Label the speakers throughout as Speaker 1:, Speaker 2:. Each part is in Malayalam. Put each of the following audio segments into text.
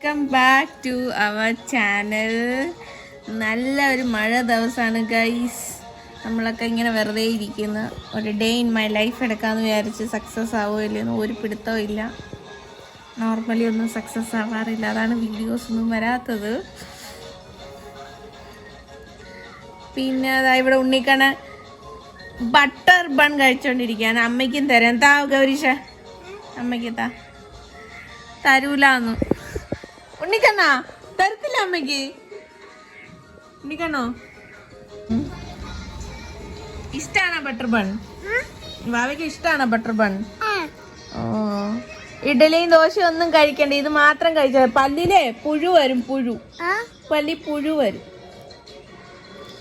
Speaker 1: Welcome back to our channel. നല്ല ഒരു മഴ ദിവസമാണ് ഗൈസ്. നമ്മളൊക്കെ ഇങ്ങനെ വെറുതെ ഇരിക്കുന്ന ഒരു ഡേ ഇൻ മൈ ലൈഫ് എടുക്കാമെന്ന് വിചാരിച്ച് സക്സസ് ആവുമോ ഇല്ലെന്ന് ഒരു പിടുത്തവും ഇല്ല. നോർമലി ഒന്നും സക്സസ് ആവാറില്ല, അതാണ് വീഡിയോസ് ഒന്നും വരാത്തത്. പിന്നെ അതാ ഇവിടെ ഉണ്ണിക്കണ ബട്ടർ ബൺ കഴിച്ചോണ്ടിരിക്കുകയാണ്. അമ്മയ്ക്കും തരാം. താ ഗൗരീഷ, അമ്മയ്ക്ക് തരൂലാന്ന്. ഉണ്ണിക്കണ്ണാ തരത്തില്ല അമ്മയ്ക്ക്. ഉണ്ണിക്കണ്ണോ ഇഷ്ടാണോ ബട്ടർ ബൺ? ഭാവിക്ക് ഇഷ്ടാണോ ബട്ടർ ബൺ? ഓ, ഇഡലിയും ദോശയും ഒന്നും കഴിക്കണ്ട, ഇത് മാത്രം കഴിച്ചാൽ പല്ലിലെ പുഴു വരും. പല്ലി പുഴു വരും.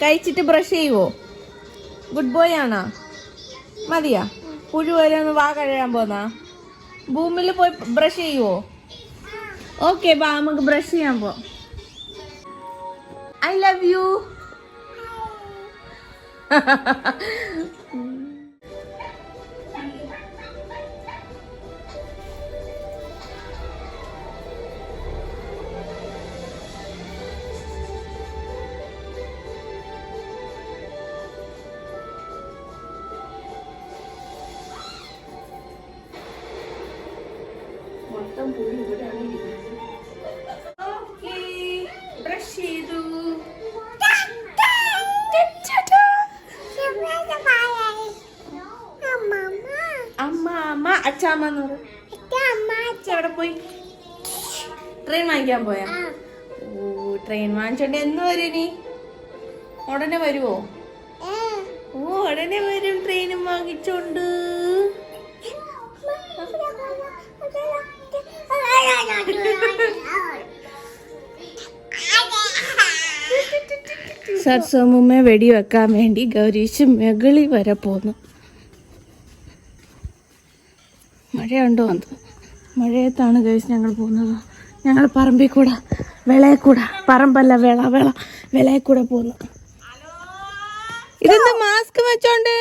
Speaker 1: കഴിച്ചിട്ട് ബ്രഷ് ചെയ്യുവോ? ഗുഡ് ബോയ് ആണോ? മതിയാ? പുഴു വരും വാ കഴുകാൻ പോന്നാ? ഭൂമിയിൽ പോയി ബ്രഷ് ചെയ്യുവോ? ഓക്കെ ബാ, നമുക്ക് ബ്രഷ് ചെയ്യാൻ പോ. I love you. മൊത്തം പുഴു ഇവിടെയാണ് ഇരിക്കുന്നത്. ബ്രഷ് ചെയ്തു. അച്ഛാമ്മ എവിടെ പോയി? ട്രെയിൻ വാങ്ങിക്കാൻ പോയാ? ഓ, ട്രെയിൻ വാങ്ങിച്ചോണ്ട് എന്ന് വരും ഇനി? ഉടനെ വരുവോ? ഓ, ഉടനെ വരും ട്രെയിനും വാങ്ങിച്ചോണ്ട്. സത്സമുമ്മ വെടിവെക്കാൻ വേണ്ടി ഗൗരീഷ് മുകളിൽ വരെ പോന്നു. മഴയുണ്ടോ അത്? മഴയത്താണ് ഗൈസ് ഞങ്ങൾ പോകുന്നത്. ഞങ്ങൾ പറമ്പിൽ കൂടെ, വിളയിൽ കൂടെ, പറമ്പല്ല വിളയിൽ കൂടെ പോന്നു. ഇതെന്താ മാസ്ക് വെച്ചോണ്ട്?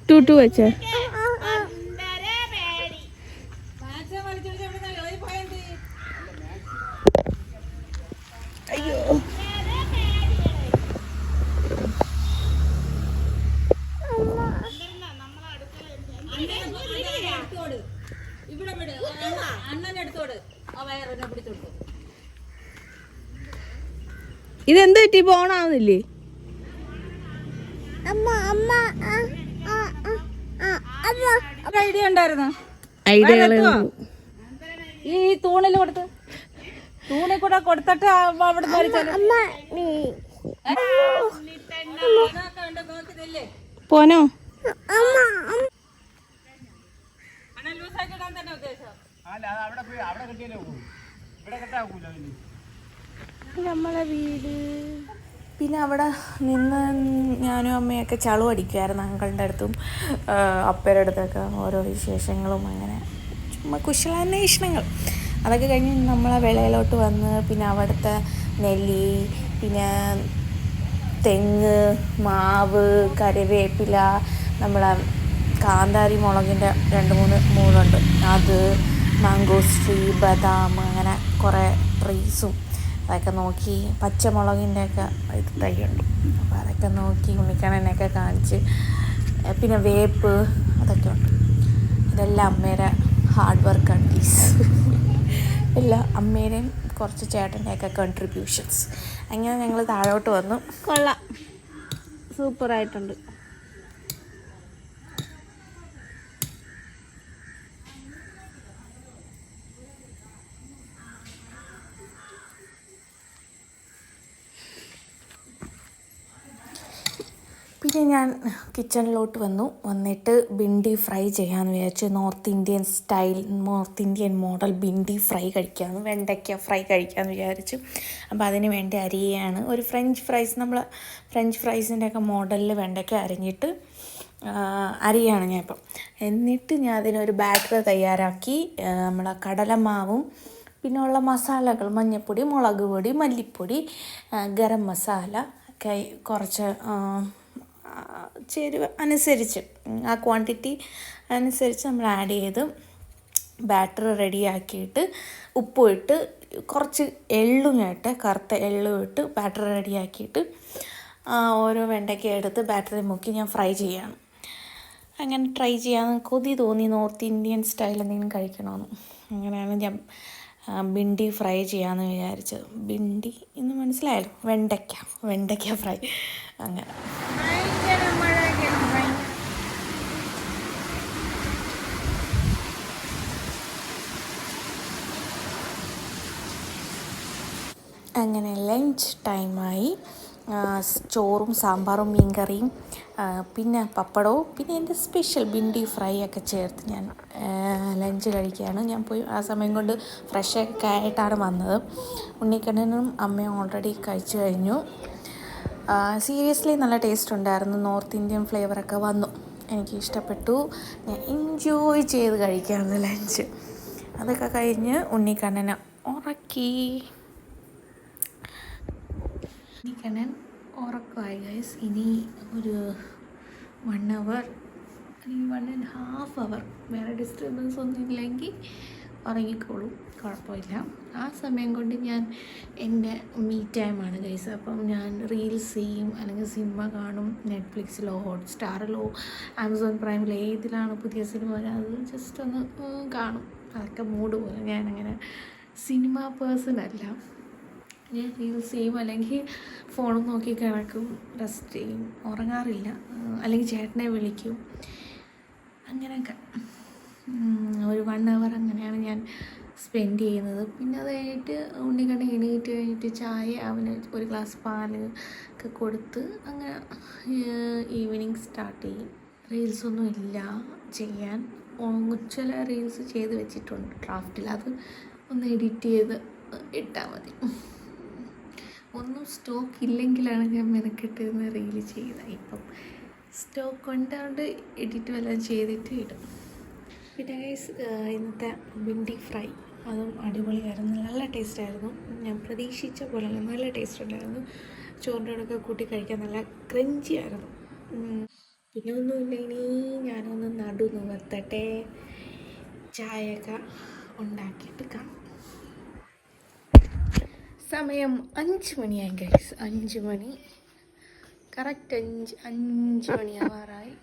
Speaker 1: ടൂട്ടു വെച്ചേ. അയ്യോ, ഇതെന്ത് പറ്റി? പോണാവുന്നില്ലേ?
Speaker 2: ഐഡിയ ഉണ്ടായിരുന്നു.
Speaker 1: ഐഡിയകള്
Speaker 2: ഈ തൂണിൽ കൊടുത്ത്, തൂണിൽ കൂടെ കൊടുത്തിട്ട് അവിടെ
Speaker 1: പോനോ? നമ്മളെ വീട്. പിന്നെ അവിടെ നിന്ന് ഞാനും അമ്മയൊക്കെ ചളു അടിക്കുമായിരുന്നു. അങ്കളുടെ അടുത്തും അപ്പയുടെ അടുത്തൊക്കെ ഓരോ വിശേഷങ്ങളും, അങ്ങനെ ചുമ്മാ കുശലാന്വേഷണങ്ങൾ. അതൊക്കെ കഴിഞ്ഞ് നമ്മളെ വിളയിലോട്ട് വന്ന് പിന്നെ അവിടുത്തെ നെല്ലി, പിന്നെ തെങ്ങ്, മാവ്, കറിവേപ്പില, നമ്മളെ കാന്താരി മുളകിൻ്റെ 2-3 മൂടുണ്ട്, അത്, മാംഗോസ്ട്രീ, ബദാം, അങ്ങനെ കുറേ ട്രീസും അതൊക്കെ നോക്കി. പച്ചമുളകിൻ്റെയൊക്കെ ഇത് തൈയുണ്ട്, അപ്പോൾ അതൊക്കെ നോക്കി ഉണ്ണിക്കണ്ണനെയൊക്കെ കാണിച്ച്. പിന്നെ വേപ്പ്, അതൊക്കെ ഉണ്ട്. ഇതെല്ലാം അമ്മയുടെ ഹാർഡ് വർക്കാണ് പ്ലീസ്. എല്ലാം അമ്മയുടെയും കുറച്ച് ചേട്ടൻ്റെയൊക്കെ കോൺട്രിബ്യൂഷൻസ്. അങ്ങനെ ഞങ്ങൾ താഴോട്ട് വന്നു. കൊള്ളാം, സൂപ്പറായിട്ടുണ്ട്. പിന്നെ ഞാൻ കിച്ചണിലോട്ട് വന്നിട്ട് ബിണ്ടി ഫ്രൈ ചെയ്യാമെന്ന് വിചാരിച്ചു. North Indian model bhindi fry കഴിക്കാമെന്ന്, വെണ്ടയ്ക്ക ഫ്രൈ കഴിക്കാമെന്ന് വിചാരിച്ചു. അപ്പോൾ അതിന് വേണ്ടി അരിയാണ്. ഒരു ഫ്രഞ്ച് ഫ്രൈസ്, നമ്മൾ ഫ്രഞ്ച് ഫ്രൈസിൻ്റെയൊക്കെ മോഡലിൽ വെണ്ടയ്ക്ക അരിഞ്ഞിട്ട് അരിയാണ് ഞാൻ ഇപ്പം. എന്നിട്ട് ഞാൻ അതിനൊരു ബാറ്റർ തയ്യാറാക്കി. നമ്മളെ കടലമാവും പിന്നെ ഉള്ള മസാലകൾ മഞ്ഞൾപ്പൊടി, മുളക് പൊടി, മല്ലിപ്പൊടി, ഗരം മസാല ഒക്കെ കുറച്ച് ചേരുവ അനുസരിച്ച് ആ ക്വാണ്ടിറ്റി അനുസരിച്ച് നമ്മൾ ആഡ് ചെയ്ത് ബാറ്റർ റെഡിയാക്കിയിട്ട് ഉപ്പും ഇട്ട് കുറച്ച് എള്ളും ഇട്ട് കറുത്ത എള്ളും ഇട്ട് ബാറ്റർ റെഡിയാക്കിയിട്ട് ഓരോ വെണ്ടയ്ക്ക എടുത്ത് ബാറ്ററിൽ മുക്കി ഞാൻ ഫ്രൈ ചെയ്യണം. അങ്ങനെ ട്രൈ ചെയ്യാൻ കൊതി തോന്നി നോർത്ത് ഇന്ത്യൻ സ്റ്റൈൽ എന്തെങ്കിലും കഴിക്കണമെന്ന്. അങ്ങനെയാണ് ഞാൻ ബിണ്ടി ഫ്രൈ ചെയ്യാമെന്ന് വിചാരിച്ചത്. ബിണ്ടി എന്ന് മനസ്സിലായല്ലോ, വെണ്ടയ്ക്ക ഫ്രൈ. അങ്ങനെ അങ്ങനെ ലഞ്ച് ടൈമായി. ചോറും സാമ്പാറും മീൻകറിയും പിന്നെ പപ്പടവും പിന്നെ എൻ്റെ സ്പെഷ്യൽ ബിണ്ടി ഫ്രൈ ഒക്കെ ചേർത്ത് ഞാൻ ലഞ്ച് കഴിക്കുകയാണ്. ഞാൻ പോയി ആ സമയം കൊണ്ട് ഫ്രഷൊക്കെ ആയിട്ടാണ് വന്നത്. ഉണ്ണിക്കണ്ണനും അമ്മയും ഓൾറെഡി കഴിച്ചു കഴിഞ്ഞു. സീരിയസ്ലി നല്ല ടേസ്റ്റ് ഉണ്ടായിരുന്നു. നോർത്ത് ഇന്ത്യൻ ഫ്ലേവറൊക്കെ വന്നു, എനിക്ക് ഇഷ്ടപ്പെട്ടു. ഞാൻ എൻജോയ് ചെയ്ത് കഴിക്കുകയാണ് ലഞ്ച്. അതൊക്കെ കഴിഞ്ഞ് ഉണ്ണിക്കണ്ണനെ ഉറക്കി. ഉണ്ണിക്കണ്ണൻ ഉറക്കമായി ഗൈസ്. ഇനി ഒരു 1 hour, 1.5 hour വേറെ ഡിസ്റ്റർബൻസ് ഒന്നും ഇല്ലെങ്കിൽ ഉറങ്ങിക്കോളും, കുഴപ്പമില്ല. ആ സമയം കൊണ്ട് ഞാൻ എൻ്റെ മീ ടൈമാണ് ഗൈസ്. അപ്പം ഞാൻ റീൽസ് ചെയ്യും, അല്ലെങ്കിൽ സിനിമ കാണും. നെറ്റ്ഫ്ലിക്സിലോ ഹോട്ട്സ്റ്റാറിലോ ആമസോൺ പ്രൈമിലോ ഏതിലാണ് പുതിയ സിനിമ വരാൻ അത് ജസ്റ്റ് ഒന്ന് കാണും. അതൊക്കെ മൂഡ് പോലെ. ഞാനങ്ങനെ സിനിമ പേഴ്സൺ അല്ല. ഞാൻ റീൽസ് ചെയ്യും, അല്ലെങ്കിൽ ഫോൺ നോക്കി കിടക്കും, റെസ്റ്റ് ചെയ്യും, ഉറങ്ങാറില്ല. അല്ലെങ്കിൽ ചേട്ടനെ വിളിക്കും. അങ്ങനെയൊക്കെ ഒരു 1 hour അങ്ങനെയാണ് ഞാൻ സ്പെൻഡ് ചെയ്യുന്നത്. പിന്നെ അത് കഴിഞ്ഞിട്ട് ഉണ്ണിക്കണ്ണൻ എണീറ്റ് കഴിഞ്ഞിട്ട് ചായ, അവന് ഒരു ഗ്ലാസ് പാല് ഒക്കെ കൊടുത്ത് അങ്ങനെ ഈവനിങ് സ്റ്റാർട്ട് ചെയ്യും. റീൽസൊന്നും ഇല്ല ചെയ്യാൻ. ചില റീൽസ് ചെയ്ത് വെച്ചിട്ടുണ്ട് ഡ്രാഫ്റ്റിൽ, അത് ഒന്ന് എഡിറ്റ് ചെയ്ത് ഇട്ടാൽ മതി. ഒന്നും സ്റ്റോക്ക് ഇല്ലെങ്കിലാണ് ഞാൻ മെനക്കെട്ടിരുന്ന് റീൽ ചെയ്യുന്നത്. ഇപ്പം സ്റ്റോക്ക് കൊണ്ടുകൊണ്ട് എഡിറ്റ് വല്ലതും ചെയ്തിട്ട് ഇടും. പിന്നെ ഗൈസ് ഇന്നത്തെ ബിണ്ടി ഫ്രൈ അതും അടിപൊളിയായിരുന്നു, നല്ല ടേസ്റ്റായിരുന്നു. ഞാൻ പ്രതീക്ഷിച്ച പോലെ നല്ല ടേസ്റ്റ് ഉണ്ടായിരുന്നു. ചോറിൻ്റെ കൂടെ കൂട്ടി കഴിക്കാൻ നല്ല ക്രഞ്ചി ആയിരുന്നു. പിന്നെ ഒന്നുമില്ല, ഇനി ഞാനൊന്ന് നടു നിവർത്തട്ടെ, ചായയൊക്കെ ഉണ്ടാക്കിയിട്ട് കാണാം. സമയം 5 മണിയായി ഗൈസ്. 5 മണി കറക്റ്റ്. 5 മണിയാവാറായി.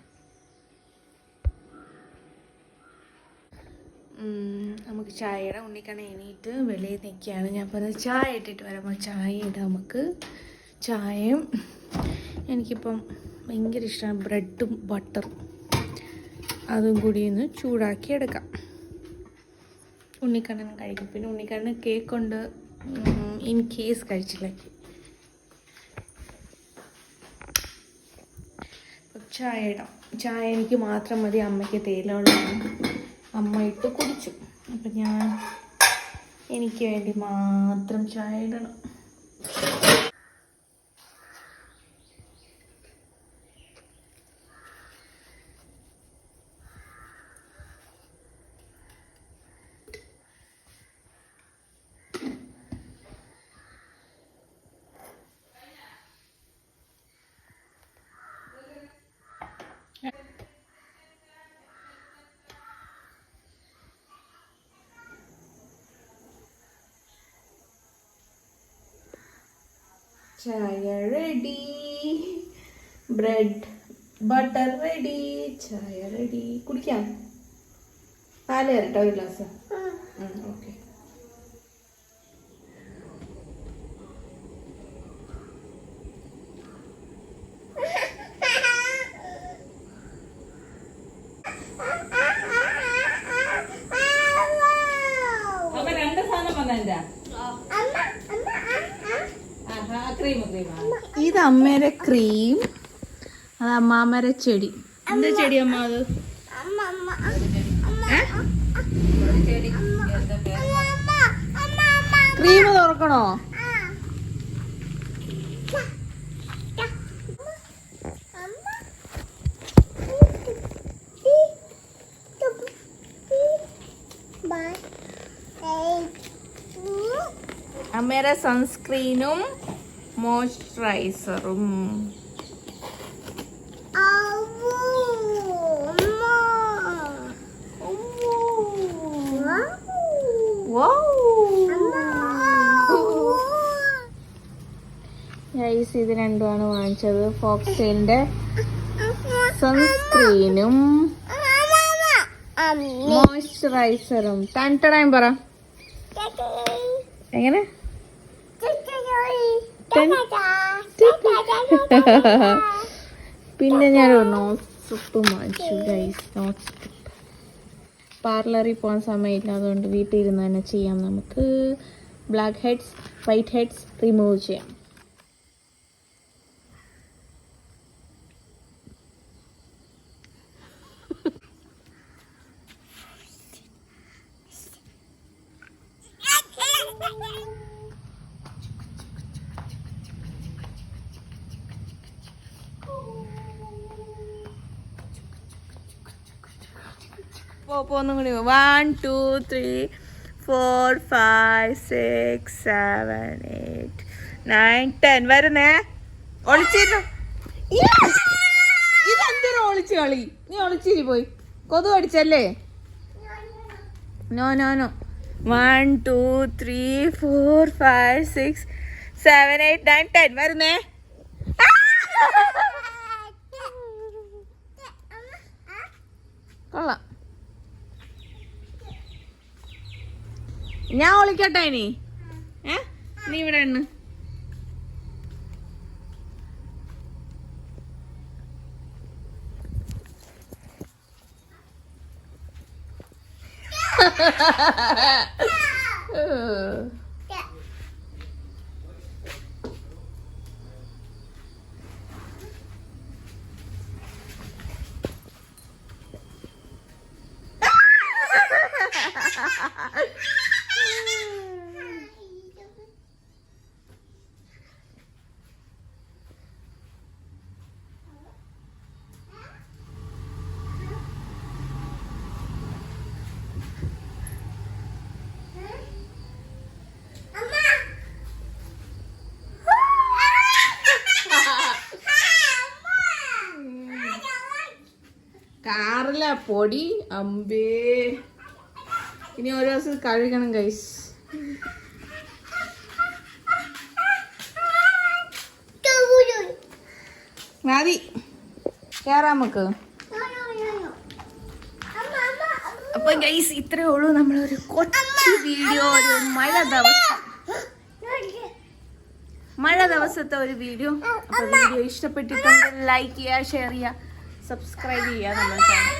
Speaker 1: നമുക്ക് ചായ ഇടാം. ഉണ്ണിക്കണ്ണൻ എണീറ്റ് വെളിയിൽ നിൽക്കുകയാണ്. ഞാൻ പറഞ്ഞത് ചായ ഇട്ടിട്ട് വരുമ്പോൾ ചായ ഇടാം നമുക്ക്. ചായയും എനിക്കിപ്പം ഭയങ്കര ഇഷ്ടമാണ് ബ്രെഡും ബട്ടറും, അതും കൂടി ഒന്ന് ചൂടാക്കി എടുക്കാം. ഉണ്ണിക്കണ്ണൻ കഴിക്കും. പിന്നെ ഉണ്ണിക്കണ്ണൻ കേക്കുണ്ട്, ഇൻ കേസ് കഴിച്ചില്ലെങ്കിൽ. ചായ ഇടാം. ചായ എനിക്ക് മാത്രം മതി, അമ്മയ്ക്ക് തേയിലവെള്ളമാണ്. അമ്മ ഇട്ട് കുടിച്ചു. അപ്പം ഞാൻ എനിക്ക് വേണ്ടി മാത്രം ചായ ഇടണം. ചായ റെഡി, ബ്രെഡ് ബട്ടർ റെഡി, ചായ റെഡി. കുടിക്കാം. പാല് തരട്ടെ ഒരു ഗ്ലാസ്? ഓക്കെ. ഇത് അമ്മേരെ ക്രീം, അത് അമ്മാമ്മേരെ ചെടി. എന്താ ചെടി അമ്മ അത്? ക്രീം തുറക്കണോ? നേരെ സൺസ്ക്രീനും മോയ്സ്ചറൈസറും. ഗൈസ് ഇത് രണ്ടുമാണ് വാങ്ങിച്ചത്. ഫോക്സ്റ്റൈലിന്റെ സൺസ്ക്രീനും മോയ്സ്ചറൈസറും. ടൈം പറ എങ്ങനെ? പിന്നെ ഞാൻ നോട്ട് സ്ട്രിപ്പ് വാങ്ങിച്ചു ഗൈസ്. നോട്ട് സ്ട്രിപ്പ് പാർലറിൽ പോകാൻ സമയമില്ല, അതുകൊണ്ട് വീട്ടിൽ ഇരുന്ന് തന്നെ ചെയ്യാം. നമുക്ക് blackheads whiteheads remove ചെയ്യാം. ഒന്നും കൂടി 1 2 3 4 5 6 7 8 9 10 വരുന്നേ. ഒളിച്ചിരുന്നു. ഇതെന്തൊരു ഒളിച്ചു കളി? നീ ഒളിച്ചിരി പോയി. കൊതു അടിച്ചല്ലേ? നോ 1 2 3 4 5 6 7 8 9 10 വരുന്നേ. കൊള്ളാം. ഞാൻ ഒളിക്കട്ടെ ഇനി? നീ ഇവിടെ എണ്ണ. കാറിലെ പൊടി അമ്പേ. ഇനി ഓരോ ദിവസം കഴുകണം ഗൈസ്. മതി കേറാം നമുക്ക്. അപ്പൊ ഗൈസ് ഇത്രേ ഉള്ളൂ നമ്മളൊരു കൊച്ചു വീഡിയോ. ഒരു മഴ ദിവസത്തെ ഒരു വീഡിയോ. അപ്പൊ വീഡിയോ ഇഷ്ടപ്പെട്ടിട്ടുണ്ടെങ്കിൽ ലൈക്ക് ചെയ്യുക, ഷെയർ ചെയ്യുക, സബ്സ്ക്രൈബ് ചെയ്യുക നമ്മുടെ ചാനൽ.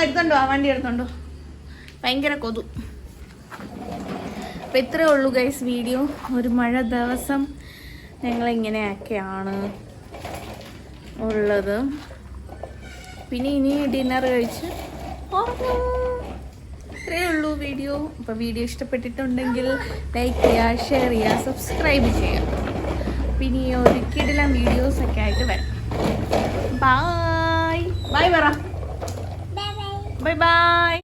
Speaker 1: എടുത്തോണ്ടോ, വണ്ടി എടുത്തോണ്ടോ. ഭയങ്കര കൊതു. അപ്പം ഇത്രേ ഉള്ളൂ ഗൈസ് വീഡിയോ. ഒരു മഴ ദിവസം ഞങ്ങളിങ്ങനെയൊക്കെയാണ് ഉള്ളത്. പിന്നെ ഇനി ഡിന്നർ കഴിച്ച് ഇത്രേ ഉള്ളൂ വീഡിയോ. അപ്പോൾ വീഡിയോ ഇഷ്ടപ്പെട്ടിട്ടുണ്ടെങ്കിൽ ലൈക്ക് ചെയ്യുക, ഷെയർ ചെയ്യുക, സബ്സ്ക്രൈബ് ചെയ്യുക. പിന്നെ ഈ ഒരു കിടിലം വീഡിയോസൊക്കെ ആയിട്ട് വരാം. ബൈ പറ. ബൈ.